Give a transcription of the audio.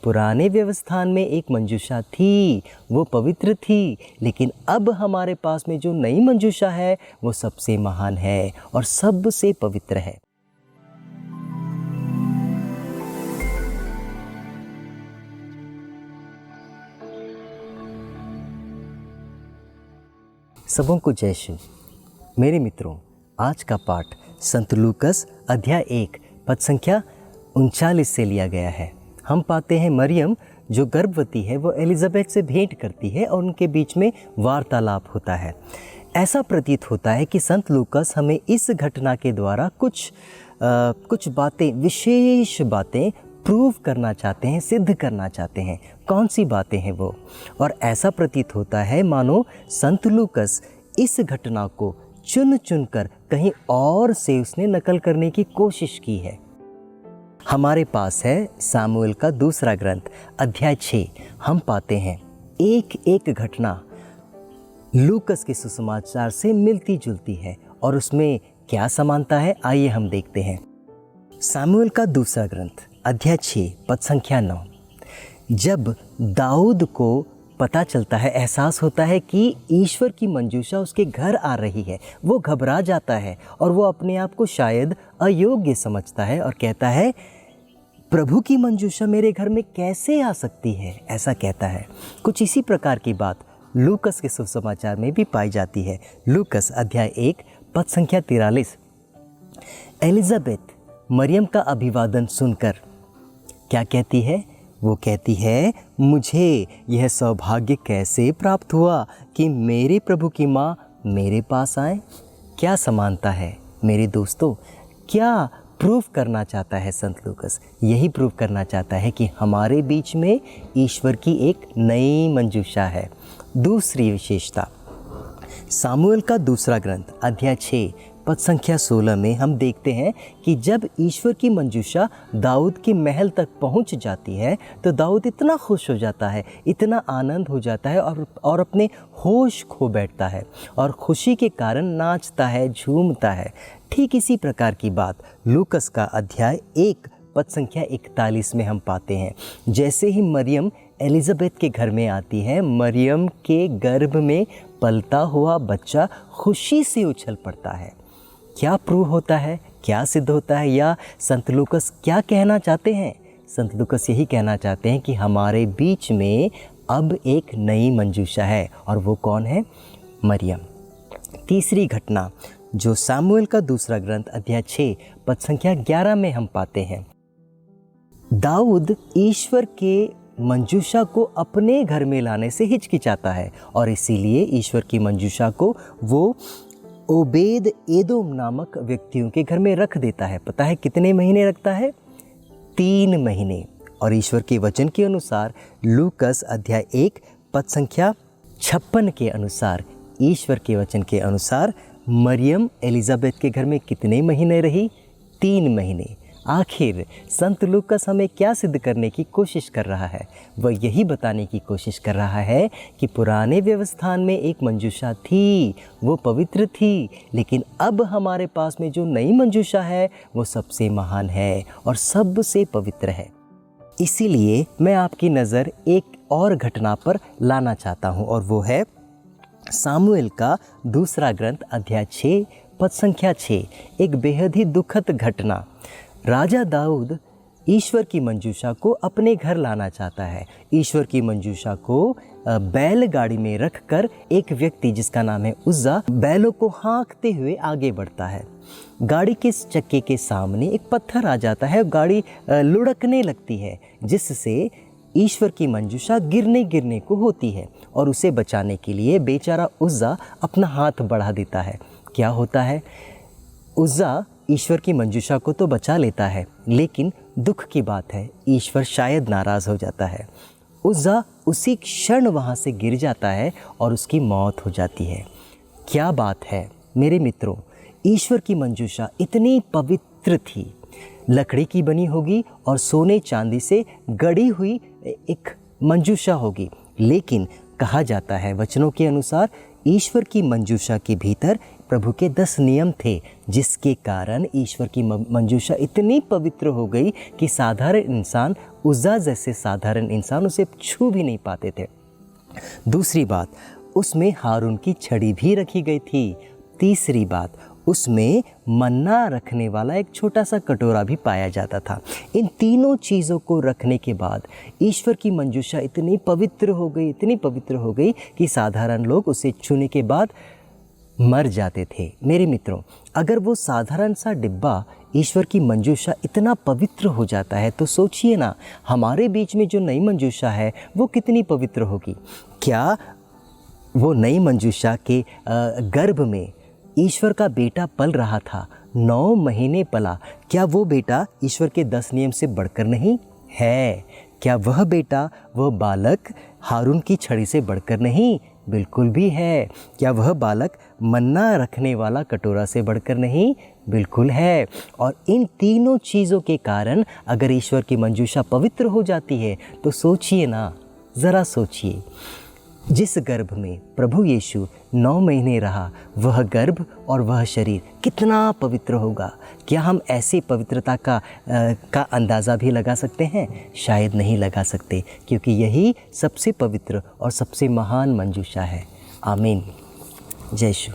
पुराने व्यवस्थान में एक मंजूषा थी, वो पवित्र थी, लेकिन अब हमारे पास में जो नई मंजूषा है वो सबसे महान है और सबसे पवित्र है। सबों को जय शिव। मेरे मित्रों, आज का पाठ संत लूकस अध्याय 1 पद संख्या 39 से लिया गया है। हम पाते हैं मरियम जो गर्भवती है वो एलिजाबेथ से भेंट करती है और उनके बीच में वार्तालाप होता है। ऐसा प्रतीत होता है कि संत लूकस हमें इस घटना के द्वारा कुछ बातें, विशेष बातें प्रूव करना चाहते हैं, सिद्ध करना चाहते हैं। कौन सी बातें हैं वो? और ऐसा प्रतीत होता है मानो संत लूकस इस घटना को चुन चुन कर कहीं और से उसने नकल करने की कोशिश की है। हमारे पास है सामुएल का दूसरा ग्रंथ अध्याय 6। हम पाते हैं एक एक घटना लूकस के सुसमाचार से मिलती जुलती है और उसमें क्या समानता है, आइए हम देखते हैं। सामुएल का दूसरा ग्रंथ अध्याय 6 पद संख्या 9। जब दाऊद को पता चलता है, एहसास होता है कि ईश्वर की मंजूषा उसके घर आ रही है, वो घबरा जाता है और वो अपने आप को शायद अयोग्य समझता है और कहता है, प्रभु की मंजूषा मेरे घर में कैसे आ सकती है, ऐसा कहता है। कुछ इसी प्रकार की बात लूकस के सुसमाचार में भी पाई जाती है। लूकस अध्याय 1 पद संख्या 43। एलिजाबेथ मरियम का अभिवादन सुनकर क्या कहती है? वो कहती है, मुझे यह सौभाग्य कैसे प्राप्त हुआ कि मेरे प्रभु की माँ मेरे पास आए। क्या समानता है मेरे दोस्तों? क्या प्रूव करना चाहता है संत लूकस? यही प्रूव करना चाहता है कि हमारे बीच में ईश्वर की एक नई मंजूषा है। दूसरी विशेषता, सामुएल का दूसरा ग्रंथ अध्याय 6 पद संख्या 16 में हम देखते हैं कि जब ईश्वर की मंजूषा दाऊद के महल तक पहुंच जाती है तो दाऊद इतना खुश हो जाता है, इतना आनंद हो जाता है और अपने होश खो बैठता है और खुशी के कारण नाचता है, झूमता है। ठीक इसी प्रकार की बात लूकस का अध्याय 1 पद संख्या 41 में हम पाते हैं। जैसे ही मरियम एलिजाबेथ के घर में आती है, मरियम के गर्भ में पलता हुआ बच्चा खुशी से उछल पड़ता है। क्या प्रूव होता है, क्या सिद्ध होता है, या संत लूकस क्या कहना चाहते हैं? संत लूकस यही कहना चाहते हैं कि हमारे बीच में अब एक नई मंजूषा है और वो कौन है? मरियम। तीसरी घटना जो सामुएल का दूसरा ग्रंथ अध्याय 6 पद संख्या 11 में हम पाते हैं। दाऊद ईश्वर के मंजूषा को अपने घर में लाने से हिचकिचाता है और इसीलिए ईश्वर की मंजूषा को वो ओबेद एदोम नामक व्यक्तियों के घर में रख देता है। पता है कितने महीने रखता है? 3 महीने। और ईश्वर के वचन के अनुसार लूकस अध्याय 1 पद संख्या 56 के अनुसार, ईश्वर के वचन के अनुसार मरियम एलिजाबेथ के घर में कितने महीने रही? 3 महीने। आखिर संत लूकस हमें क्या सिद्ध करने की कोशिश कर रहा है? वह यही बताने की कोशिश कर रहा है कि पुराने व्यवस्थान में एक मंजूषा थी, वो पवित्र थी, लेकिन अब हमारे पास में जो नई मंजूषा है वो सबसे महान है और सबसे पवित्र है। इसीलिए मैं आपकी नज़र एक और घटना पर लाना चाहता हूँ और वो है सामुएल का दूसरा ग्रंथ अध्याय 6 पद संख्या 6। एक बेहद ही दुखद घटना। राजा दाऊद ईश्वर की मंजूषा को अपने घर लाना चाहता है। ईश्वर की मंजूषा को बैलगाड़ी में रखकर एक व्यक्ति जिसका नाम है उज्जा बैलों को हाँकते हुए आगे बढ़ता है। गाड़ी के चक्के के सामने एक पत्थर आ जाता है, गाड़ी लुढ़कने लगती है जिससे ईश्वर की मंजूषा गिरने को होती है और उसे बचाने के लिए बेचारा उज्जा अपना हाथ बढ़ा देता है। क्या होता है? उज्जा ईश्वर की मंजूषा को तो बचा लेता है, लेकिन दुख की बात है ईश्वर शायद नाराज़ हो जाता है। उज्जा उसी क्षण वहाँ से गिर जाता है और उसकी मौत हो जाती है। क्या बात है मेरे मित्रों, ईश्वर की मंजूषा इतनी पवित्र थी, लकड़ी की बनी होगी और सोने चांदी से गढ़ी हुई एक मंजूषा होगी, लेकिन कहा जाता है वचनों के अनुसार ईश्वर की मंजूषा के भीतर प्रभु के 10 नियम थे, जिसके कारण ईश्वर की मंजूषा इतनी पवित्र हो गई कि साधारण इंसान, उज्जा जैसे साधारण इंसान उसे छू भी नहीं पाते थे। दूसरी बात, उसमें हारून की छड़ी भी रखी गई थी। तीसरी बात, उसमें मन्ना रखने वाला एक छोटा सा कटोरा भी पाया जाता था। इन तीनों चीज़ों को रखने के बाद ईश्वर की मंजूषा इतनी पवित्र हो गई, इतनी पवित्र हो गई कि साधारण लोग उसे छूने के बाद मर जाते थे। मेरे मित्रों, अगर वो साधारण सा डिब्बा ईश्वर की मंजूषा इतना पवित्र हो जाता है तो सोचिए ना, हमारे बीच में जो नई मंजूषा है वो कितनी पवित्र होगी। क्या वो नई मंजूषा के गर्भ में ईश्वर का बेटा पल रहा था, 9 महीने पला, क्या वो बेटा ईश्वर के 10 नियम से बढ़कर नहीं है? क्या वह बेटा, वह बालक हारून की छड़ी से बढ़कर नहीं? बिल्कुल भी है। क्या वह बालक मन्ना रखने वाला कटोरा से बढ़कर नहीं? बिल्कुल है। और इन तीनों चीज़ों के कारण अगर ईश्वर की मंजूषा पवित्र हो जाती है तो सोचिए ना, ज़रा सोचिए, जिस गर्भ में प्रभु यीशु 9 महीने रहा, वह गर्भ और वह शरीर कितना पवित्र होगा। क्या हम ऐसी पवित्रता का अंदाज़ा भी लगा सकते हैं? शायद नहीं लगा सकते, क्योंकि यही सबसे पवित्र और सबसे महान मंजूषा है। आमीन। जय यीशु।